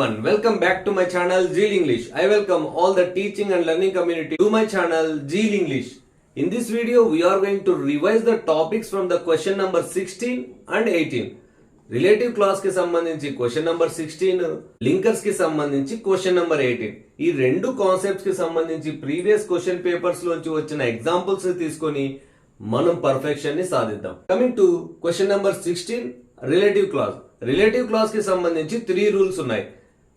everyone, welcome back to my channel Zeal English. I welcome all the teaching and learning community to my channel Zeal English. In this video, we are going to revise the topics from the question number 16 and 18. Relative clause ki sambandhinchi question number 16, linkers ki sambandhinchi question number 18. ఈ రెండు concepts కి సంబంధించి previous question papers లోంచి వచ్చిన examples తీసుకొని మనం perfection ని సాధిద్దాం. Coming to question number 16, relative clause. Relative clause కి సంబంధించి 3 రూల్స్ ఉన్నాయి.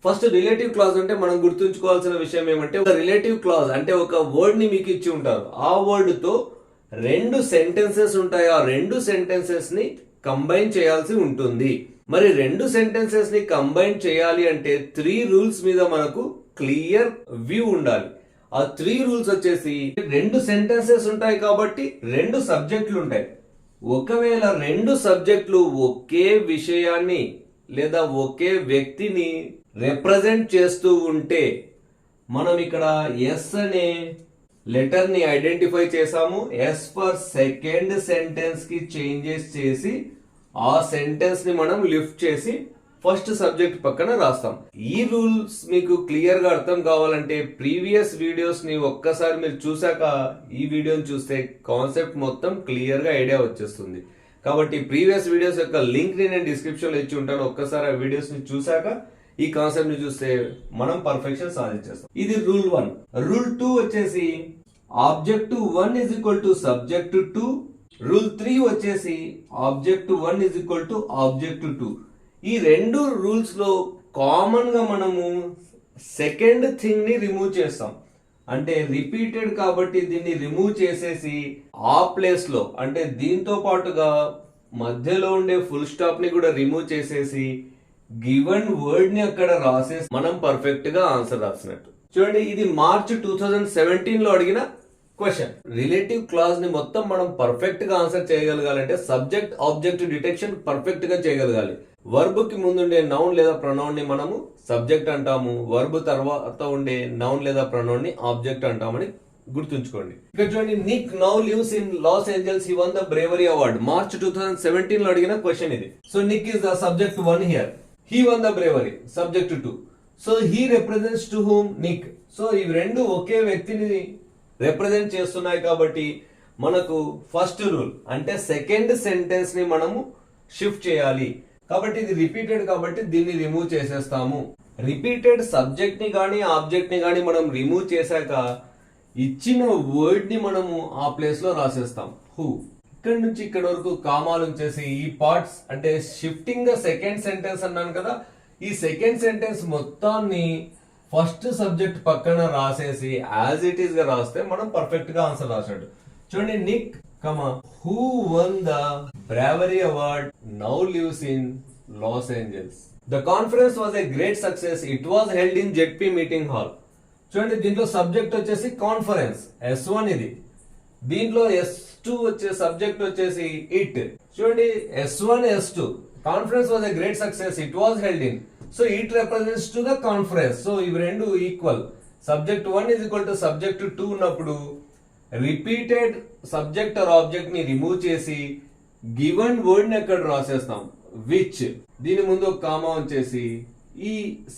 ఫస్ట్ రిలేటివ్ క్లాజ్ అంటే మనం గుర్తుంచుకోవాల్సిన విషయం ఏమంటే, ఒక రిలేటివ్ క్లాజ్ అంటే ఒక వర్డ్ ని మీకు ఇచ్చి ఉంటారు. ఆ వర్డ్ తో 2 సెంటెన్సెస్ ఉంటాయి. ఆ 2 సెంటెన్సెస్ ని కంబైన్ చేయాల్సి ఉంటుంది. మరి 2 సెంటెన్సెస్ ని కంబైన్ చేయాలి అంటే 3 రూల్స్ మీద మనకు క్లియర్ వ్యూ ఉండాలి. ఆ 3 రూల్స్ వచ్చేసి, 2 సెంటెన్సెస్ ఉంటాయి కాబట్టి 2 సబ్జెక్టులు ఉంటాయి. ఒకవేళ 2 సబ్జెక్టులు ఒకే విషయాన్ని లేదా ఒకే వ్యక్తిని రిప్రజెంట్ చేస్తూ ఉంటే, మనం ఇక్కడ ఎస్ అనే లెటర్ ని ఐడెంటిఫై చేసాము. ఎస్ ఫర్ సెకండ్ సెంటెన్స్ కి చేంజెస్ చేసి ఆ సెంటెన్స్ ని మనం లిఫ్ట్ చేసి ఫస్ట్ సబ్జెక్ట్ పక్కన రాస్తాం. ఈ రూల్స్ మీకు క్లియర్ గా అర్థం కావాలంటే ప్రీవియస్ వీడియోస్ ని ఒక్కసారి మీరు చూసాక ఈ వీడియోని చూస్తే కాన్సెప్ట్ మొత్తం క్లియర్ గా ఐడియా వచ్చేస్తుంది. కాబట్టి ప్రీవియస్ వీడియోస్ యొక్క లింక్ ని నేను డిస్క్రిప్షన్ లో ఇచ్చి ఉంటాను. ఒక్కసారి ఆ వీడియోస్ ని చూసాక ఈ కాన్సెప్ట్ ని చూస్తే మనం పర్ఫెక్షన్ సాధించేస్తాం. ఇది రూల్ 1. రూల్ 2 వచ్చేసి objective 1 is equal to subject 2. Rule 3 వచ్చేసి objective 1 is equal to objective 2. ఈ 2 రూల్స్ లో కామన్ గా మనము సెకండ్ థింగ్ ని రిమూవ్ చేస్తాం. అంటే రిపీటెడ్ కాబట్టి దీన్ని రిమూవ్ చేసేసి ఆ ప్లేస్ లో, అంటే దీంతో పాటుగా మధ్యలో ఉండే ఫుల్ స్టాప్ ని కూడా రిమూవ్ చేసేసి గివెన్ వర్డ్ ని అక్కడ రాసేసి మనం పర్ఫెక్ట్ గా ఆన్సర్ రాసినట్టు. చూడండి, ఇది మార్చ్ 2017 లో అడిగిన క్వశ్చన్. రిలేటివ్ క్లాజ్ ని మొత్తం మనం పర్ఫెక్ట్ గా ఆన్సర్ చేయగలగాలంటే సబ్జెక్ట్ ఆబ్జెక్ట్ డిటెక్షన్ పర్ఫెక్ట్ గా చేయగలగాలి. వర్బ్ కి ముందుండే నౌన్ లేదా ప్రొనౌన్ ని మనము సబ్జెక్ట్ అంటాము. వర్బ్ తర్వాత ఉండే నౌన్ లేదా ప్రొనౌన్ ని ఆబ్జెక్ట్ అంటామని గుర్తుంచుకోండి. ఇక్కడ చూడండి, Nick now lives in Los Angeles. He one the bravery award. March 2017 లో అడిగిన క్వశ్చన్ ఇది. So Nick is the subject 1 here. He one the bravery subject 2. So he represents to whom? Nick. So ఇవి 2 ఒకే వ్యక్తిని represent చేస్తున్నాయి కాబట్టి మనకు first rule అంటే second sentence ని మనము షిఫ్ట్ చేయాలి. కాబట్టి ఇది రిపీటెడ్ కాబట్టి దీన్ని రిమూవ్ చేసేస్తాము. రిపీటెడ్ సబ్జెక్ట్ ని గానీ ఆబ్జెక్ట్ ని గానీ మనం రిమూవ్ చేశాక ఇచ్చిన వర్డ్ ని మనము ఆ ప్లేస్ లో రాసేస్తాం. హూ. ఇక్కడ నుంచి ఇక్కడ వరకు కామాలు ఉంచేసి ఈ పార్ట్స్ అంటే షిఫ్టింగ్ ద సెకండ్ సెంటెన్స్ అన్నాను కదా, ఈ సెకండ్ సెంటెన్స్ మొత్తాన్ని ఫస్ట్ సబ్జెక్ట్ పక్కన రాసేసి యాజ్ ఇట్ ఈస్ గా రాస్తే మనం పర్ఫెక్ట్ గా ఆన్సర్ రాసినట్టు. చూడండి, Nick who one the bravery award now lives in Los Angeles. The conference was a great success. It was held in ZP meeting hall. చూడండి, దీంట్లో సబ్జెక్ట్ వచ్చేసి కాన్ఫరెన్స్ S1 ఇది. దీంట్లో S2 వచ్చే సబ్జెక్ట్ వచ్చేసి ఇట్. చూడండి, S1 S2. Conference was a great success. It was held in. So it represents to the conference. So ఇవి 2 equal. Subject 1 is equal to subject 2 ఉన్నప్పుడు రిపీటెడ్ సబ్జెక్ట్ ఆర్ ఆబ్జెక్ట్ ని remove చేసి given word ని అక్కడ రాసేస్తాం. Which. దీని ముందు ఒక comma ఉంచేసి ఈ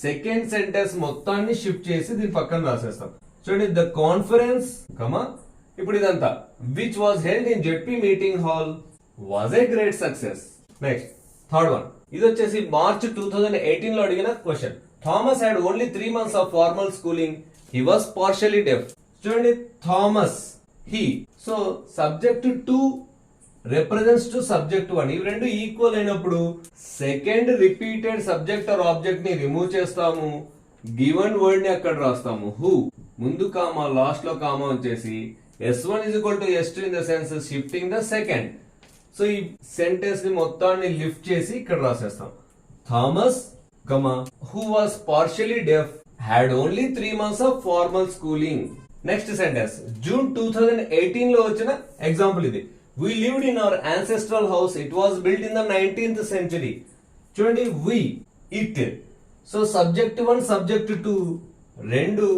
సెకండ్ సెంటెన్స్ మొత్తాన్ని షిఫ్ట్ చేసి దీని పక్కన రాసేస్తాం. చూడండి, ద కాన్ఫరెన్స్ ఇప్పుడు ఇదంతా which was held in ZP meeting hall was a great success. Next third one. ఇది వచ్చేసి మార్చ్ 2018 లో అడిగిన question. Thomas had only 3 months of formal schooling. He was partially deaf. చూడండి, Thomas, he. So subject 2 represents to subject 1. ఇవి 2 equal అయినప్పుడు second repeated subject or object ని remove చేస్తాము. Given word ని అక్కడ రాస్తాము. హూ. ముందు కామా లాస్ట్ లో కామా వచ్చేసి S1 is equal to S2 in the sense shifting the second. So ఈ సెంటెన్స్ ని మొత్తాన్ని లిఫ్ట్ చేసి ఇక్కడ రాసేస్తాం. Thomas, who was partially deaf had only 3 months of formal schooling. Next sentence June 2018 లో వచ్చిన ఎగ్జాంపుల్ ఇది. We lived in our ancestral house. It was built in the 19th century. చూడండి, we, it. So subject 1 subject 2 2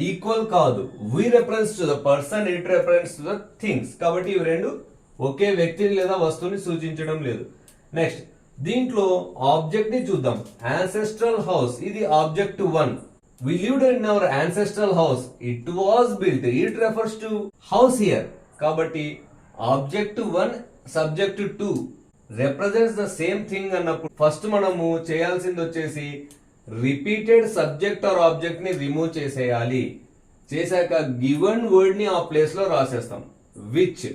equal కాదు. we reference to the person, it reference to the things. కాబట్టి ఇవి 2 ఒకే వ్యక్తిని లేదా వస్తువుని సూచించడం లేదు. నెక్స్ట్ దీంట్లో ఆబ్జెక్ట్ ని చూద్దాం. యాన్సెస్ట్రల్ హౌస్, ఇది object 1. We lived in our ancestral house. It was built. It refers to house here. కాబట్టి object 1 subject 2 represents the same thing అన్నప్పుడు ఫస్ట్ మనము చేయాల్సింది వచ్చేసి రిపీటెడ్ సబ్జెక్ట్ ఆర్ ఆబ్జెక్ట్ ని రిమూవ్ చేసేయాలి. చేశాక గివెన్ వర్డ్ ని ఆ ప్లేస్ లో రాసేస్తాం. విచ్,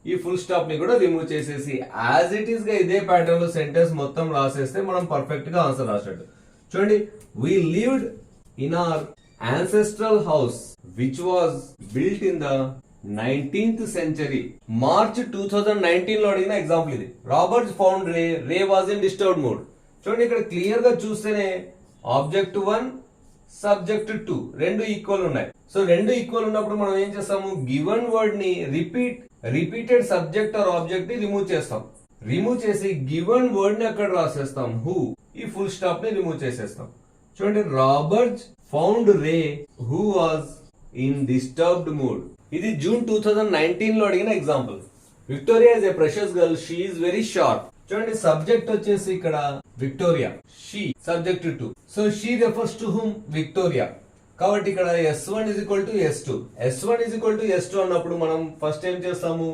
ఈ ఫుల్ స్టాప్ ని కూడా రిమూవ్ చేసేసి యాజ్ ఇట్ ఈస్ గా ఇదే ప్యాటర్న్ లో సెంటెన్స్ మొత్తం రాసేస్తే మనం పర్ఫెక్ట్ గా ఆన్సర్ రాసినట్టు. చూడండి, we lived in our ancestral house which was built in the 19th century. March 2019 లో అడిగిన ఎగ్జాంపుల్ ఇది. Roberts found Ray was in disturbed mood. చూడండి, ఇక్కడ క్లియర్ గా చూస్తేనే ఆబ్జెక్ట్ 1 సబ్జెక్ట్ 2 రెండు ఈక్వల్ ఉన్నాయి. సో రెండు ఈక్వల్ ఉన్నప్పుడు మనం ఏం చేస్తాము, గివెన్ వర్డ్ ని రిపీటెడ్ సబ్జెక్ట్ ఆర్ ఆబ్జెక్ట్ ని రిమూవ్ చేస్తాం. రిమూవ్ చేసి గివెన్ వర్డ్ ని అక్కడ రాసేస్తాం. హూ, ఈ ఫుల్ స్టాప్ ని రిమూవ్ చేసేస్తాం. చూడండి, Robert found ray who was in disturbed mood. ఇది జూన్ 2019 లో అడిగిన example. Victoria is a precious girl, she is very sharp. చూడండి, సబ్జెక్ట్ వచ్చేసి ఇక్కడ Victoria, she subject 2. So she refers to whom, Victoria. కాబట్టి ఇక్కడ S1 is equal to S2. S1 is equal to S2 అన్నప్పుడు మనం first ఏం చేస్తాము,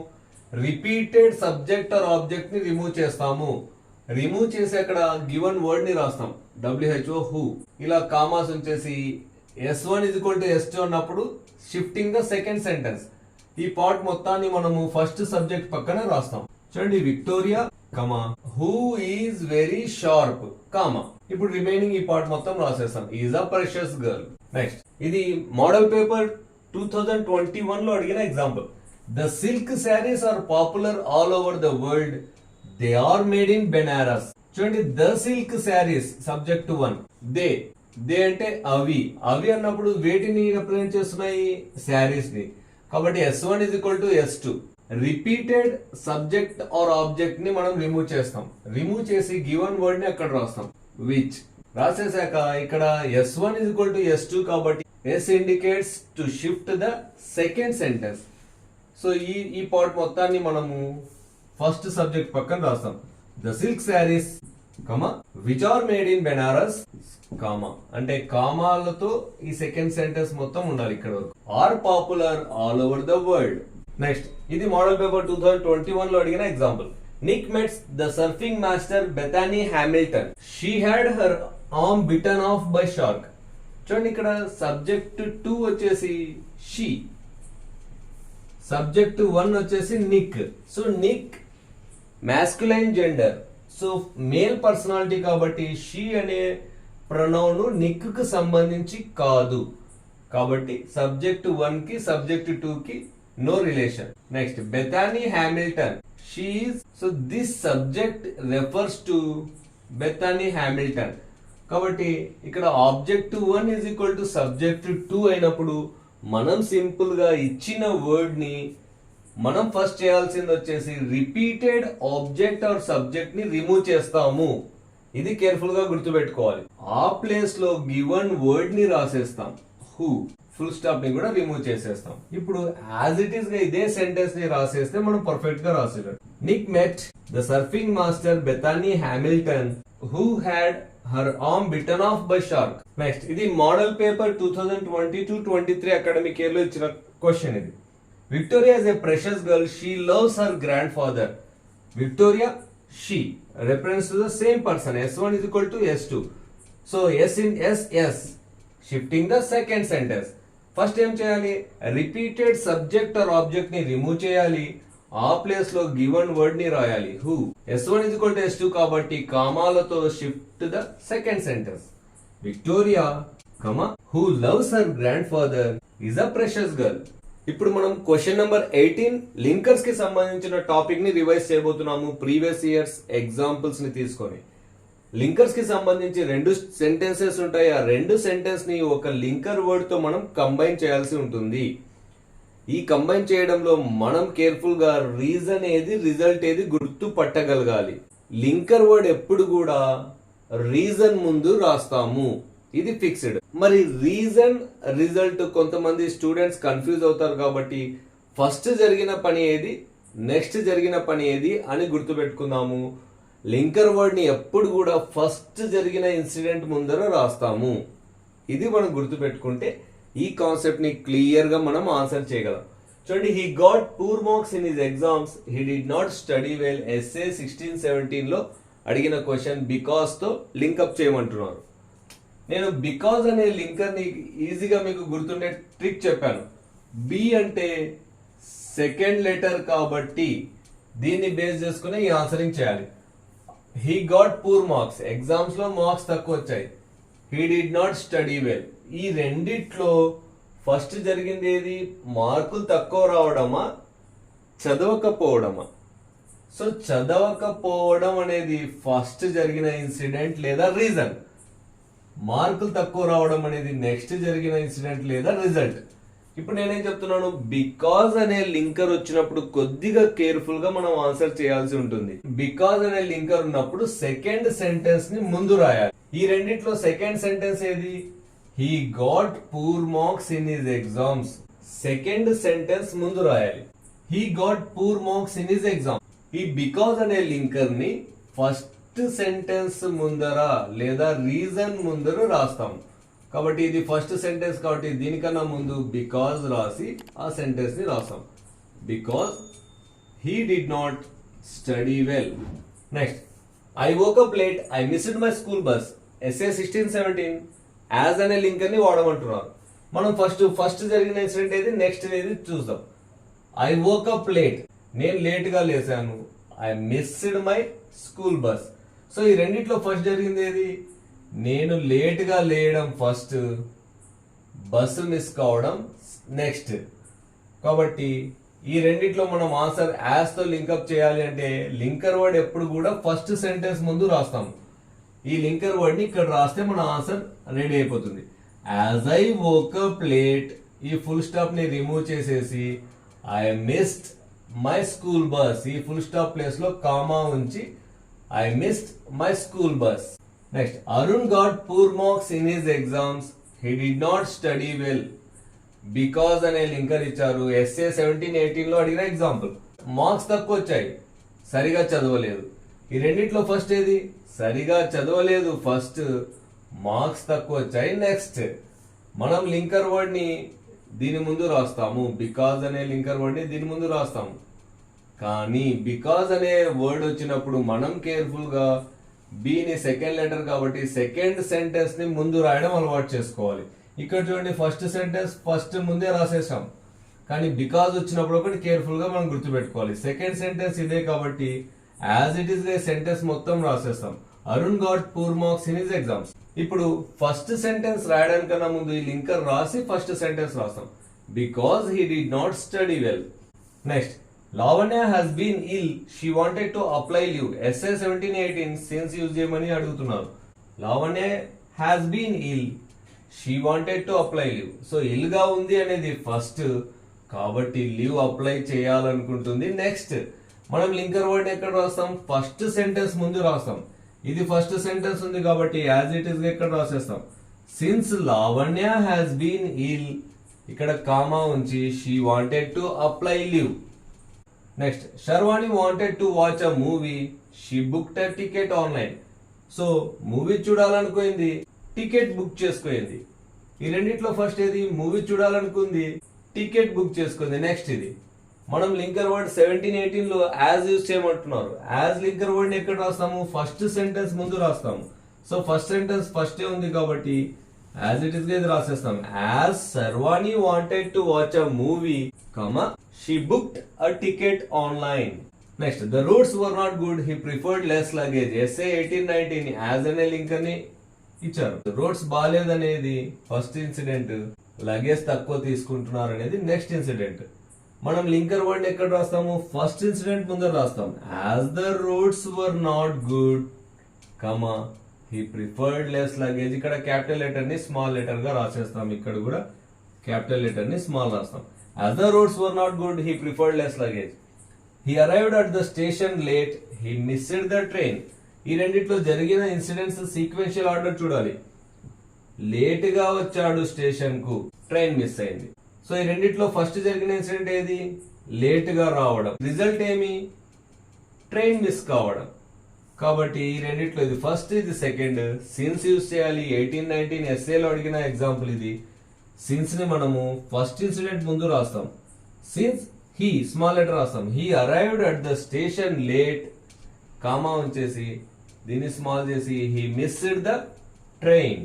repeated subject or object ని రిమూవ్ చేస్తాము. రిమూవ్ చేసి అక్కడ గివెన్ వర్డ్ ని రాస్తాం, WHO హూ. ఇలా కామాస్ ఉంచేసి S1 is equal to S2 అన్నప్పుడు షిఫ్టింగ్ ద సెకండ్ సెంటెన్స్. ఈ పార్ట్ మొత్తాన్ని మనము ఫస్ట్ సబ్జెక్ట్ పక్కన రాస్తాం. చూడండి, Victoria comma who is very sharp comma. ఇప్పుడు రిమైనింగ్ ఈ పార్ట్ మొత్తం రాసేస్తాం. Is a precious girl. Next, ఇది మోడల్ పేపర్ 2021 లో అడిగిన example. The silk saris are popular all over the world. They are made in Benaras. చూడండి, the silk saris subject 1. They అంటే అవి అన్నప్పుడు వేటిని రిప్రజెంట్ చేస్తున్నాయి, శారీస్ ని. కాబట్టి S1 is equal to S2. Repeated subject or object ని మనం రిమూవ్ చేస్తాం. రిమూవ్ చేసి గివెన్ వర్డ్ ని అక్కడ రాస్తాం, విచ్. రాసేసాక ఇక్కడ S1 is equal to S2 కాబట్టి S indicates to shift the second sentence. So ఈ పార్ట్ మొత్తాన్ని మనము ఫస్ట్ సబ్జెక్ట్ పక్కన రాస్తాం. The silk saris comma which are made in Benaras comma అంటే కామాలతో ఈ సెకండ్ సెంటెన్స్ మొత్తం ఉండాలి ఇక్కడ వరకు. Are popular all over the world. Next, ఇది మోడల్ పేపర్ 2021 లో అడిగిన example. Nick mets the surfing master Bethany Hamilton. She had her arm bitten off by shark. చూడండి, ఇక్కడ సబ్జెక్ట్ 2 వచ్చేసి షీ, సబ్జెక్ట్ 1 వచ్చేసి Nick. So Nick masculine gender, so male personality కాబట్టి she అనే pronoun Nick కు సంబంధించి కాదు. కాబట్టి సబ్జెక్ట్ 1 కి సబ్జెక్ట్ 2 కి no relation. Next, Bethany Hamilton, she is. So this subject refers to Bethany Hamilton. కాబట్టి ఇక్కడ object 1 is equal to subject 2 అయినప్పుడు మనం సింపుల్ గా ఇచ్చిన వర్డ్ ని మనం ఫస్ట్ చేయాల్సింది వచ్చేసి రిపీటెడ్ ఆబ్జెక్ట్ ఆర్ సబ్జెక్ట్ ని రిమూవ్ చేస్తాము. ఇది కేర్ఫుల్ గా గుర్తుపెట్టుకోవాలి. ఆ ప్లేస్ లో గివెన్ వర్డ్ ని రాసేస్తాం, హూ. ఫుల్ స్టాప్ ని కూడా రిమూవ్ చేసేస్తాం. ఇప్పుడు యాజ్ ఇట్ ఈస్ గా ఇదే సెంటెన్స్ ని రాసేస్తే మనం పర్ఫెక్ట్ గా రాసేటట్టు. Nick met the surfing master Bethany Hamilton who had her arm bitten off by shark. Next, ఇది మోడల్ పేపర్ 2022-23 అకాడమిక్ ఇయర్ లో ఇచ్చిన క్వశ్చన్. ఇది Victoria is a precious girl, she loves her grandfather. Victoria, she reference to the same person. S1 is equal to S2. So S in S, shifting the second sentence. First ఏం చేయాలి, repeated subject or object ని remove చేయాలి. ఆ place లో given word ని రాయాలి, who. S1 is equal to S2 కాబట్టి కామాలతో shift the second sentence. Victoria comma who loves her grandfather is a precious girl. ఇప్పుడు మనం క్వశ్చన్ నెంబర్ 18 లింకర్స్ కి సంబంధించిన టాపిక్ ని రివైజ్ చేయబోతున్నాము. ప్రీవియస్ ఇయర్స్ ఎగ్జాంపుల్స్ ని తీసుకొని లింకర్స్ కి సంబంధించి 2 సెంటెన్సెస్ ఉంటాయి. ఆ 2 సెంటెన్స్ ని ఒక లింకర్ వర్డ్ తో మనం కంబైన్ చేయాల్సి ఉంటుంది. ఈ కంబైన్ చేయడంలో మనం కేర్ఫుల్ గా రీజన్ ఏది, రిజల్ట్ ఏది గుర్తు పట్టగలగాలి. లింకర్ వర్డ్ ఎప్పుడు కూడా రీజన్ ముందు రాస్తాము, ఇది ఫిక్స్డ్. మరి రీజన్ రిజల్ట్ కొంతమంది స్టూడెంట్స్ కన్ఫ్యూజ్ అవుతారు కాబట్టి ఫస్ట్ జరిగిన పని ఏది, నెక్స్ట్ జరిగిన పని ఏది అని గుర్తుపెట్టుకుందాము. లింకర్ వర్డ్ ని ఎప్పుడు కూడా ఫస్ట్ జరిగిన ఇన్సిడెంట్ ముందర రాస్తాము. ఇది మనం గుర్తుపెట్టుకుంటే ఈ కాన్సెప్ట్ ని క్లియర్ గా మనం ఆన్సర్ చేయగలం. చూడండి, he got poor marks in his exams, he did not study well. SA 16-17 లో అడిగిన క్వశ్చన్ బికాస్ తో లింకప్ చేయమంటున్నారు. నేను బికాస్ అనే లింకర్ ని ఈజీగా మీకు గుర్తుండే ట్రిక్ చెప్పాను. బి అంటే సెకండ్ లెటర్ కాబట్టి దీన్ని బేస్ చేసుకుని ఈ ఆన్సరింగ్ చేయాలి. He got poor marks, exams లో మార్క్స్ తక్కువ వచ్చాయి. He did not study well, ఈ రెండిట్లో ఫస్ట్ జరిగింది ఏది? మార్కులు తక్కువ రావడమా, చదవకపోవడమా? సో చదవకపోవడం అనేది ఫస్ట్ జరిగిన ఇన్సిడెంట్ లేదా రీజన్. మార్కులు తక్కువ రావడం అనేది నెక్స్ట్ జరిగిన ఇన్సిడెంట్ లేదా రిజల్ట్. ఇప్పుడు నేనేం చెప్తున్నాను, బికాజ్ అనే లింకర్ వచ్చినప్పుడు కొద్దిగా కేర్ఫుల్ గా మనం ఆన్సర్ చేయాల్సి ఉంటుంది. బికాజ్ అనే లింకర్ ఉన్నప్పుడు సెకండ్ సెంటెన్స్ ని ముందు రాయాలి. ఈ రెండిట్లో సెకండ్ సెంటెన్స్ ఏది? He got poor marks in his exams. Second sentence ముందు రాయాలి. He got poor marks in his exam. ఈ బికాజ్ అనే లింకర్ ని ఫస్ట్ సెంటెన్స్ ముందర లేదా రీజన్ ముందర రాస్తాం. కాబట్టి ఇది ఫస్ట్ సెంటెన్స్ కాబట్టి దీనికన్నా ముందు బికాజ్ రాసి ఆ సెంటెన్స్ ని రాస్తాం. Because he did not study well. Next, I woke up late, I missed my school bus. SA 16-17 as అనే లింకర్ ని వాడమంటున్నారు. మనం ఫస్ట్ జరిగిన ఇన్సిడెంట్ ఏది, నెక్స్ట్ ఏది చూద్దాం. ఐ వోక్ అప్ లేట్, నేను లేట్ గా లేసాను. I missed my school bus. So ఈ రెండిట్లో ఫస్ట్ జరిగింది ఏది? నేను లేట్ గా లేయడం ఫస్ట్, బస్సు మిస్ కావడం నెక్స్ట్. కాబట్టి ఈ రెండిట్లో మనం ఆన్సర్ యాజ్ తో లింకప్ చేయాలి అంటే లింకర్ వర్డ్ ఎప్పుడు కూడా ఫస్ట్ సెంటెన్స్ ముందు రాస్తాం. ఈ లింకర్ వర్డ్ ని ఇక్కడ రాస్తే మన ఆన్సర్ రెడీ అయిపోతుంది. యాజ్ ఐ వోకప్ లేట్, ఈ ఫుల్ స్టాప్ ని రిమూవ్ చేసేసి I missed my school bus, ఈ ఫుల్ స్టాప్ ప్లేస్ లో కామా ఉంచి I missed my school bus. Next, Arun got poor marks in his exams, he did not study well. Because అనే linker ఇచ్చారు. SA 17-18 లో అడిగిన example. Marks తక్కువ వచ్చాయి, సరిగా చదవలేదు. ఈ రెండిట్లో ఫస్ట్ ఏది? సరిగా చదవలేదు ఫస్ట్, మార్క్స్ తక్కువ వచ్చాయి నెక్స్ట్. మనం లింకర్ వర్డ్ ని దీని ముందు రాస్తాము. బికాజ్ అనే లింకర్ వర్డ్ ని దీని ముందు రాస్తాము. కానీ బికాజ్ అనే వర్డ్ వచ్చినప్పుడు మనం కేర్ఫుల్ గా బిని సెకండ్ లెటర్ కాబట్టి సెకండ్ సెంటెన్స్ ని ముందు రాయడం అలవాటు చేసుకోవాలి. ఇక్కడ చూడండి, ఫస్ట్ సెంటెన్స్ ఫస్ట్ ముందే రాసేసాం. కానీ బికాజ్ వచ్చినప్పుడు ఒకటి కేర్ఫుల్ గా మనం గుర్తుపెట్టుకోవాలి. సెకండ్ సెంటెన్స్ ఇదే కాబట్టి యాజ్ ఇట్ ఈస్ సెంటెన్స్ మొత్తం రాసేస్తాం. Arun got poor marks in his exams. ఇప్పుడు ఫస్ట్ సెంటెన్స్ రాయడానికన్నా ముందు ఈ లింకర్ రాసి ఫస్ట్ సెంటెన్స్ రాస్తాం. Because he did not study well. Next, Lavanya has been ill, she wanted to apply leave. SA 17-18 sense use చేయమని అడుగుతున్నారు. Lavanya has been ill, she wanted to apply leave. So ill గా ఉంది అనేది first కాబట్టి leave apply చేయాలనుకుంటుంది next. మనం linker word ఎక్కడ రాస్తాం? ఫస్ట్ సెంటెన్స్ ముందు రాస్తాం. ఇది ఫస్ట్ సెంటెన్స్ ఉంది కాబట్టి యాజ్ ఇట్ ఈస్ ఎక్కడ రాసేస్తాం. Since Lavanya has been ill, ఇక్కడ కామా ఉంచి she wanted to apply leave. Next, Sharvani wanted to watch a movie, she booked a ticket online. So movie చూడాలనుకుంది, టికెట్ బుక్ చేసుకుంది. ఈ రెండిట్లో ఫస్ట్ ఏది? మూవీ చూడాలనుకుంది, టికెట్ బుక్ చేసుకుంది నెక్స్ట్. ఇది మనం లింకర్ వర్డ్ 17-18 లో యాజ్ యూజ్ చేయమంటున్నారు. యాజ్ లింకర్ వర్డ్ ని ఎక్కడ రాస్తాము? ఫస్ట్ సెంటెన్స్ ముందు రాస్తాము. సో ఫస్ట్ సెంటెన్స్ ఫస్ట్ ఉంది కాబట్టి యాజ్ ఇట్ ఈస్ గా ఇది రాసేస్తాం. As Sharvani wanted to watch a movie, comma she booked a ticket online. Next, the roads were not good, he preferred less luggage. SA 18-19 as అనే linker ని ఇచ్చారు. Roads బాగాలేదనేది first incident, luggage తక్కువ తీసుకుంటున్నారు అనేది నెక్స్ట్ ఇన్సిడెంట్. మనం linker word ఎక్కడ రాస్తాము? ఫస్ట్ ఇన్సిడెంట్ ముందర రాస్తాం. As the roads were not good, comma he preferred less luggage. ఇక్కడ క్యాపిటల్ లెటర్ ని స్మాల్ లెటర్ గా రాసేస్తాం. ఇక్కడ కూడా క్యాపిటల్ లెటర్ ని స్మాల్ రాస్తాం. As the roads were not good, he preferred less luggage. He arrived at the station late, he missed the train. ఈ రెండిట్లో జరిగిన ఇన్సిడెంట్స్ సీక్వెన్షియల్ ఆర్డర్ చూడాలి. లేట్ గా వచ్చాడు స్టేషన్ కు, ట్రైన్ మిస్ అయింది. సో ఈ రెండిట్లో ఫస్ట్ జరిగిన ఇన్సిడెంట్ ఏది? లేట్ గా రావడం. రిజల్ట్ ఏమి? ట్రైన్ మిస్ కావడం. కాబట్టి ఈ రెండిట్లో ఇది ఫస్ట్ ఇది సెకండ్. సిన్స్ యూస్ చేయాలి. 1819 ఎస్ఏలో అడిగిన ఎగ్జాంపుల్ ఇది. సిన్స్ ని మనము ఫస్ట్ ఇన్సిడెంట్ ముందు రాస్తాం. సిన్స్ హీ స్మాల్ లెటర్ రాస్తాం. He arrived at the station late comma ఉంచేసి దీన్ని స్మాల్ చేసి హీ మిస్డ్ ద ట్రైన్.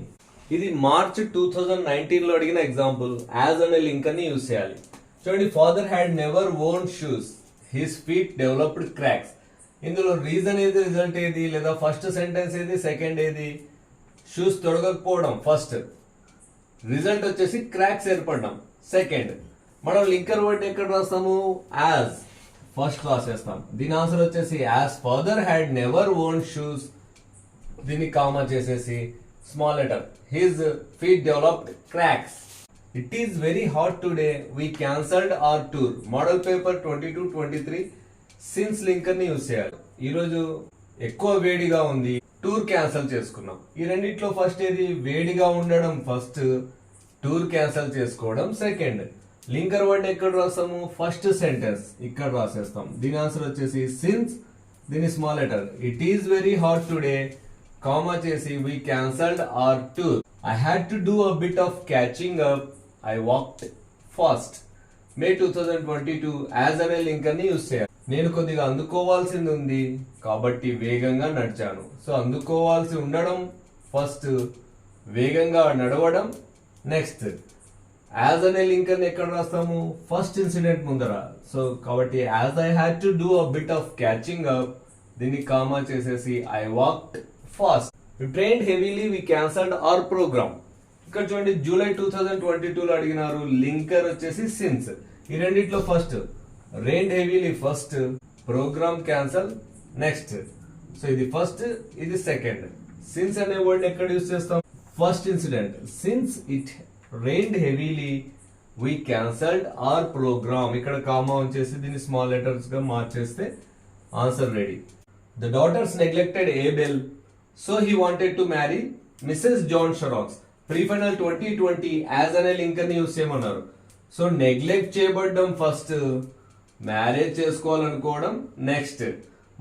ఇది మార్చ్ 2019 లో అడిగిన ఎగ్జాంపుల్. యాజ్ అనే లింక్ అని యూస్ చేయాలి. చూడండి, father had never own shoes, his feet developed cracks. ఇందులో రీజన్ ఏది, రిజల్ట్ ఏది, లేదా ఫస్ట్ సెంటెన్స్ ఏది, సెకండ్ ఏది? షూస్ తొడగకపోవడం ఫస్ట్, రిజల్ట్ వచ్చేసి క్రాక్స్ ఏర్పడడం సెకండ్. మనం లింకర్ వర్డ్ ఎక్కడ రాస్తాము? యాజ్ ఫస్ట్ రాసేస్తాం. దీని ఆన్సర్ వచ్చేసి as father had never own shoes, దీన్ని కామా చేసేసి small letter his feet developed cracks. It is very hot today, we cancelled our tour. Model paper 22-23 since linker ని use చేయాలి. ఈరోజు ఎక్కువ వేడిగా ఉంది, టూర్ క్యాన్సిల్ చేసుకున్నాం. ఈ రెండిట్లో ఫస్ట్ ఏది? వేడిగా ఉండడం ఫస్ట్, టూర్ క్యాన్సిల్ చేసుకోవడం సెకండ్. లింకర్ వర్డ్ ఎక్కడ రాస్తాము? ఫస్ట్ సెంటెన్స్ ఇక్కడ రాసేస్తాం. దీని ఆన్సర్ వచ్చేసి సిన్స్, దీని small letter it is very hot today comma చేసి we cancelled our tour. I had to do a bit of catching up, I walked fast. May 2022 as అనే linker ని use చేయాలి. నేను కొద్దిగా అందుకోవాల్సింది ఉంది కాబట్టి వేగంగా నడిచాను. సో అందుకోవాల్సి ఉండడం ఫస్ట్, వేగంగా నడవడం నెక్స్ట్. యాజ్ అనే లింకర్ ని ఎక్కడ రాస్తాము? ఫస్ట్ ఇన్సిడెంట్ ముందర. సో కాబట్టి as I had to do a bit of catching up, దీన్ని కామా చేసేసి I walked fast. We trained heavily, we cancelled our programme. ఇక్కడ చూడండి, జూలై 2022 లో అడిగినారు. లింకర్ వచ్చేసి సిన్స్. ఈ రెండిట్లో first rained heavily first, programme cancel next. So ఇది ఫస్ట్, ఇది సెకండ్. సిన్స్ అనే వర్డ్ ఎక్కడ యూస్ చేస్తాం? First incident. Since it rained heavily, we cancelled our program. ఇక్కడ కామా ఉంచేసి దీన్ని స్మాల్ లెటర్స్ గా మార్చేస్తే answer ready. The daughters neglected Abel, so he wanted to marry Mrs. John Sherrock. Pre-final 2020 as అనే link ని use చేయమన్నారు. So neglect చేయబడ్డం first, marriage చేసుకోవాలనుకోవడం నెక్స్ట్.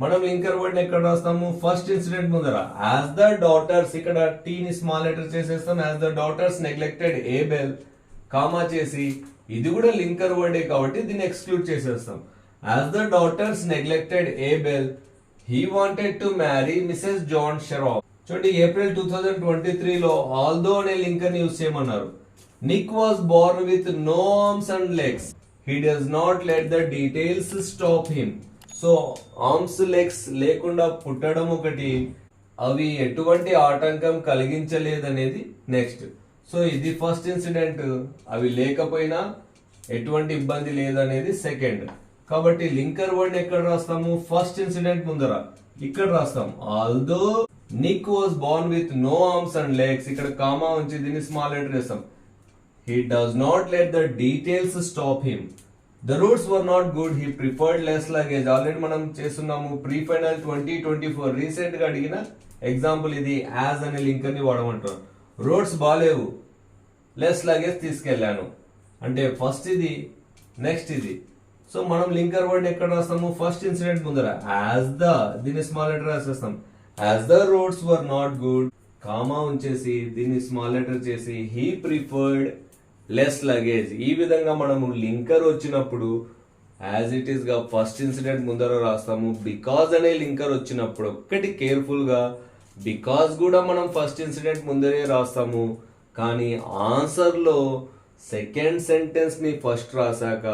మనం లింకర్ వర్డ్ ఎక్కడ రాస్తాము? ఫస్ట్ ఇన్సిడెంట్ ముందర. యాజ్ ద డాటర్స్, ఇక్కడ టీ ని స్మాల్ లెటర్ చేసేస్తాం. As the daughters neglected Abel comma చేసి ఇది కూడా లింకర్ వర్డే కాబట్టి దీన్ని ఎక్స్క్లూడ్ చేసేస్తాం. As the daughters neglected Abel he wanted to marry Mrs John Sherrock. చూడండి, ఏప్రిల్ 2023 లో ఆల్దో అనే లింకర్ ని యూస్ చేయమన్నారు. Nick was born with no arms and legs, he does not let the details stop him. So arms legs లేకుండా పుట్టడం ఒకటి, అవి ఎటువంటి ఆటంకం కలిగించలేదనేది నెక్స్ట్. సో ఇది ఫస్ట్ ఇన్సిడెంట్, అవి లేకపోయినా ఎటువంటి ఇబ్బంది లేదనేది సెకండ్. కాబట్టి లింకర్ వర్డ్ ఎక్కడ రాస్తాము? ఫస్ట్ ఇన్సిడెంట్ ముందర ఇక్కడ రాస్తాం. Although Nick was born with no arms and legs, ఇక్కడ కామా ఉంచి దీన్ని స్మాల్ లెటర్ వేస్తాం. He does not let the details stop him. The roads were not good, he preferred less luggage. Already మనం చేస్తున్నాము. Pre final 2024 recent గా అడిగిన example ఇది. As అనే లింక్ ని వాడమంటారు. రోడ్స్ బాలేవు, లెస్ లగేజ్ తీసుకెళ్లాను అంటే ఫస్ట్ ఇది నెక్స్ట్ ఇది. సో మనం లింకర్ వర్డ్ ఎక్కడ రాస్తాము? ఫస్ట్ ఇన్సిడెంట్ ముందర యాజ్ ద, దీన్ని స్మాల్ లెటర్ రాసేస్తాం. As the roads were not good comma ఉంచేసి దీన్ని స్మాల్ లెటర్ చేసి హీ ప్రిఫర్డ్ లెస్ లగేజ్. ఈ విధంగా మనము లింకర్ వచ్చినప్పుడు యాజ్ ఇట్ ఈస్ గా ఫస్ట్ ఇన్సిడెంట్ ముందర రాస్తాము. బికాజ్ అనే లింకర్ వచ్చినప్పుడు ఒక్కటి కేర్ఫుల్ గా, బికాజ్ కూడా మనం ఫస్ట్ ఇన్సిడెంట్ ముందరే రాస్తాము. కానీ ఆన్సర్ లో సెకండ్ సెంటెన్స్ ని ఫస్ట్ రాసాక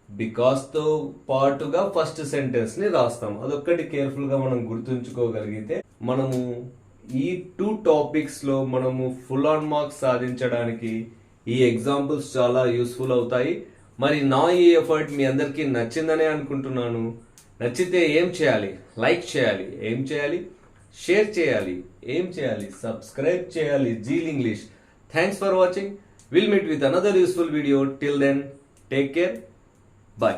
బికాస్ తో పాటుగా ఫస్ట్ సెంటెన్స్ ని రాస్తాం. అదొక్కటి కేర్ఫుల్ గా మనం గుర్తుంచుకోగలిగితే మనము ఈ 2 టాపిక్స్ లో మనము ఫుల్ ఆన్ మార్క్స్ సాధించడానికి ఈ ఎగ్జాంపుల్స్ చాలా యూస్ఫుల్ అవుతాయి. మరి నా ఈ ఎఫర్ట్ మీ అందరికీ నచ్చిందనే అనుకుంటున్నాను. నచ్చితే ఏం చేయాలి? లైక్ చేయాలి. ఏం చేయాలి? షేర్ చేయాలి. ఏం చేయాలి? సబ్స్క్రైబ్ చేయాలి. Zeal English. Thanks for watching. Will meet with another useful video. Till then, take care. Bye.